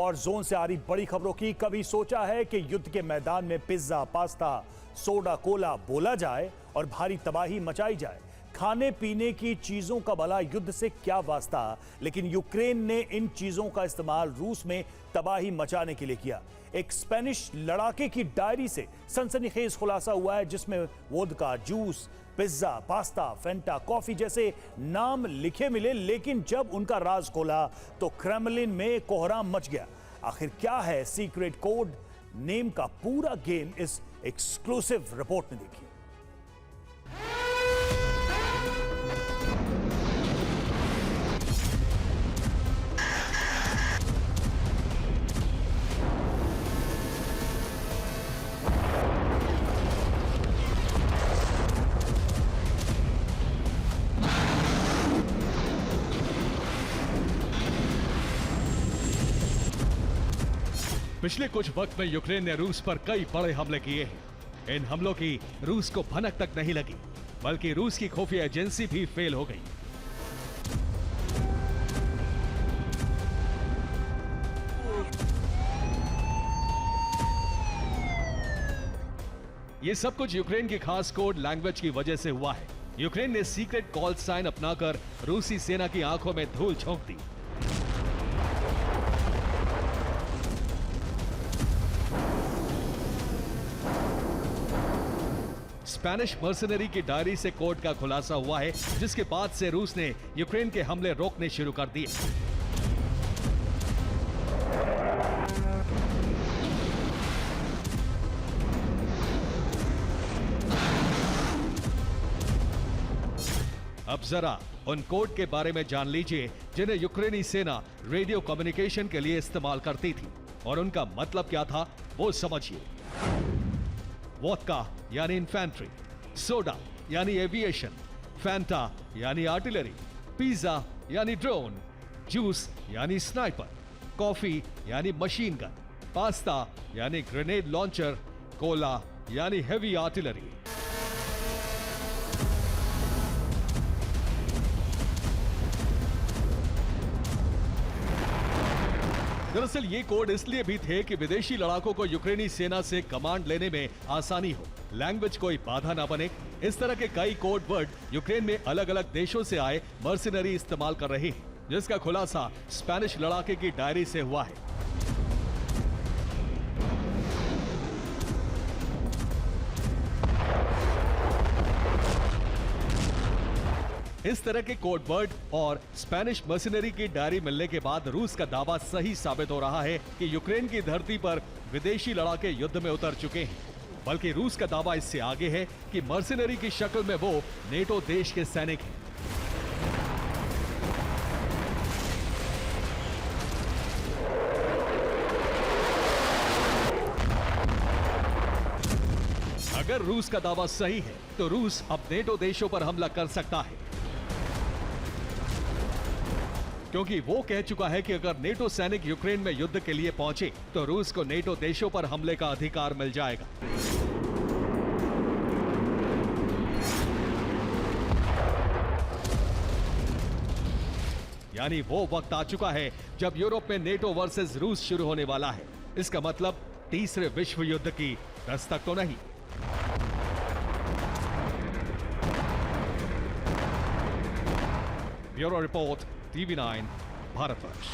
War zone से आ रही बड़ी खबरों की। कभी सोचा है कि युद्ध के मैदान में पिज्जा, पास्ता, सोडा, कोला बोला जाए और भारी तबाही मचाई जाए? खाने पीने की चीजों का भला युद्ध से क्या वास्ता, लेकिन यूक्रेन ने इन चीजों का इस्तेमाल रूस में तबाही मचाने के लिए किया। एक स्पेनिश लड़ाके की डायरी से सनसनीखेज खुलासा हुआ है, जिसमें वोदका, जूस, पिज्जा, पास्ता, फेंटा, कॉफी जैसे नाम लिखे मिले, लेकिन जब उनका राज खोला तो क्रेमलिन में कोहराम मच गया। आखिर क्या है सीक्रेट कोड नेम का पूरा गेम, इस एक्सक्लूसिव रिपोर्ट में देखिए। पिछले कुछ वक्त में यूक्रेन ने रूस पर कई बड़े हमले किए हैं। इन हमलों की रूस को भनक तक नहीं लगी, बल्कि रूस की खुफिया एजेंसी भी फेल हो गई। ये सब कुछ यूक्रेन की खास कोड लैंग्वेज की वजह से हुआ है। यूक्रेन ने सीक्रेट कॉल साइन अपनाकर रूसी सेना की आंखों में धूल झोंक दी। स्पेनिश मर्सनरी की डायरी से कोड का खुलासा हुआ है, जिसके बाद से रूस ने यूक्रेन के हमले रोकने शुरू कर दिए। अब जरा उन कोड के बारे में जान लीजिए जिन्हें यूक्रेनी सेना रेडियो कम्युनिकेशन के लिए इस्तेमाल करती थी, और उनका मतलब क्या था वो समझिए। वोदका यानी इन्फेंट्री, सोडा यानी एविएशन, फैंटा यानी आर्टिलरी, पिज्जा यानी ड्रोन, जूस यानी स्नाइपर, कॉफी यानी मशीन गन, पास्ता यानी ग्रेनेड लॉन्चर, कोला यानी हेवी आर्टिलरी। दरअसल ये कोड इसलिए भी थे कि विदेशी लड़ाकों को यूक्रेनी सेना से कमांड लेने में आसानी हो, लैंग्वेज कोई बाधा ना बने। इस तरह के कई कोड वर्ड यूक्रेन में अलग अलग देशों से आए मर्सिनरी इस्तेमाल कर रहे हैं, जिसका खुलासा स्पेनिश लड़ाके की डायरी से हुआ है। इस तरह के कोड वर्ड और स्पेनिश मर्सिनरी की डायरी मिलने के बाद रूस का दावा सही साबित हो रहा है कि यूक्रेन की धरती पर विदेशी लड़ाके युद्ध में उतर चुके हैं। बल्कि रूस का दावा इससे आगे है कि मर्सिनरी की शक्ल में वो नेटो देश के सैनिक हैं। अगर रूस का दावा सही है तो रूस अब नेटो देशों पर हमला कर सकता है, क्योंकि वो कह चुका है कि अगर नेटो सैनिक यूक्रेन में युद्ध के लिए पहुंचे तो रूस को नेटो देशों पर हमले का अधिकार मिल जाएगा। यानी वो वक्त आ चुका है जब यूरोप में नेटो वर्सेस रूस शुरू होने वाला है। इसका मतलब तीसरे विश्व युद्ध की दस्तक तो नहीं। Bureau report, TV9 Bharatvarsh.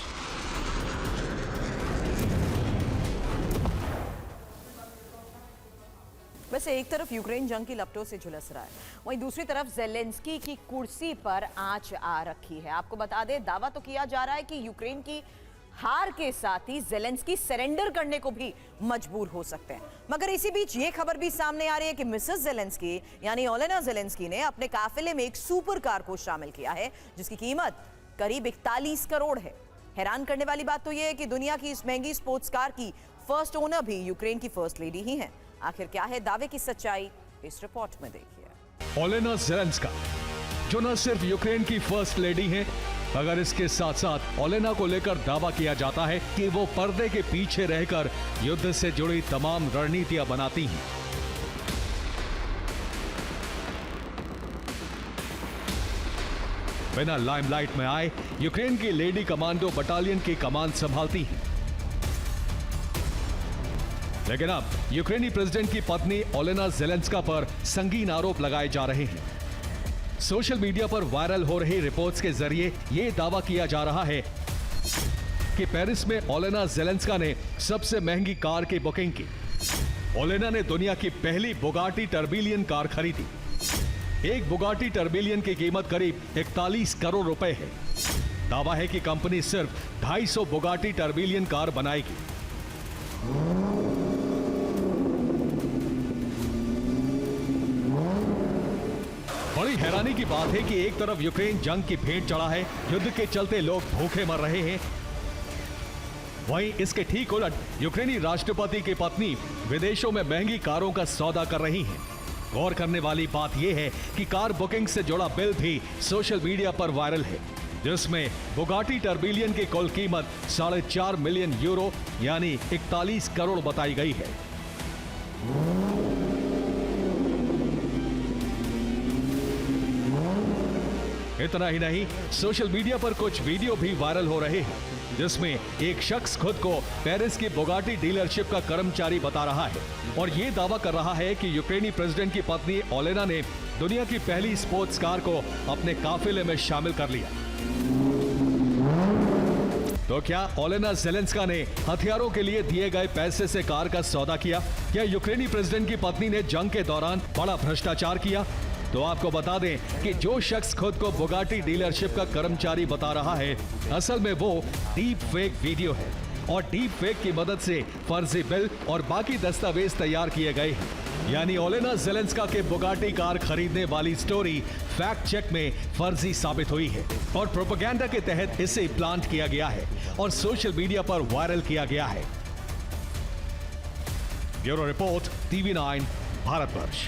वैसे एक तरफ यूक्रेन जंग की लपटों से झुलस रहा है, वहीं दूसरी तरफ ज़ेलेंस्की की कुर्सी पर आंच आ रखी है। आपको बता दें, दावा तो किया जा रहा है कि यूक्रेन की हार के साथ ही ज़ेलेंस्की सरेंडर करने को भी मजबूर हो सकते हैं। मगर इसी बीच ये खबर भी सामने आ रही है कि मिसेस ज़ेलेंस्की यानी ओलेना ज़ेलेंस्की ने अपने काफिले में एक सुपर कार को शामिल किया है, जिसकी कीमत करीब 41 करोड़ है। हैरान करने वाली बात तो यह है कि दुनिया की इस महंगी स्पोर्ट्स कार की फर्स्ट ओनर भी यूक्रेन की फर्स्ट लेडी ही हैं। आखिर क्या है दावे की सच्चाई, इस रिपोर्ट में देखिए। ओलेना ज़ेलेंस्का जो न सिर्फ यूक्रेन की फर्स्ट लेडी हैं, अगर इसके साथ साथ ओलेना को लेकर दावा किया जाता है कि वो पर्दे के पीछे रहकर युद्ध से जुड़ी तमाम रणनीतियां बनाती हैं। बिना लाइमलाइट में आए यूक्रेन की लेडी कमांडो बटालियन की कमान संभालती हैं। लेकिन अब यूक्रेनी प्रेसिडेंट की पत्नी ओलेना ज़ेलेंस्का पर संगीन आरोप लगाए जा रहे हैं। सोशल मीडिया पर वायरल हो रही रिपोर्ट्स के जरिए यह दावा किया जा रहा है कि पेरिस में ओलेना ज़ेलेंस्का ने सबसे महंगी कार की बुकिंग की। ओलेना ने दुनिया की पहली बुगाटी टर्बिलियन कार खरीदी। एक बुगाटी टर्बिलियन की कीमत करीब 41 करोड़ रुपए है। दावा है कि कंपनी सिर्फ 250 बुगाटी टर्बिलियन कार बनाएगी। बड़ी हैरानी की बात है कि एक तरफ यूक्रेन जंग की भेंट चढ़ा है, युद्ध के चलते लोग भूखे मर रहे हैं, वहीं इसके ठीक उलट यूक्रेनी राष्ट्रपति की पत्नी विदेशों में महंगी कारों का सौदा कर रही हैं। गौर करने वाली बात यह है कि कार बुकिंग से जुड़ा बिल भी सोशल मीडिया पर वायरल है, जिसमें बुगाटी टर्बिलियन की कुल कीमत 4.5 मिलियन यूरो यानी 41 करोड़ बताई गई है। इतना ही नहीं, सोशल मीडिया पर कुछ वीडियो भी वायरल हो रहे हैं, जिसमें एक शख्स खुद को पेरिस की बुगाटी डीलरशिप का कर्मचारी बता रहा है और ये दावा कर रहा है कि यूक्रेनी प्रेसिडेंट की पत्नी ओलेना ने दुनिया की पहली स्पोर्ट्स कार को अपने काफिले में शामिल कर लिया। तो क्या ओलेना ज़ेलेंस्का ने हथियारों के लिए दिए गए पैसे से कार का सौदा किया? क्या यूक्रेनी प्रेसिडेंट की पत्नी ने जंग के दौरान बड़ा भ्रष्टाचार किया? तो आपको बता दें कि जो शख्स खुद को बुगाटी डीलरशिप का कर्मचारी बता रहा है, असल में वो डीप फेक वीडियो है और डीप फेक की मदद से फर्जी बिल और बाकी दस्तावेज तैयार किए गए हैं। यानी ओलेना ज़ेलेंस्का के बुगाटी कार खरीदने वाली स्टोरी फैक्ट चेक में फर्जी साबित हुई है और प्रोपेगेंडा के तहत इसे प्लांट किया गया है और सोशल मीडिया पर वायरल किया गया है। Bureau report, TV9 Bharatvarsh.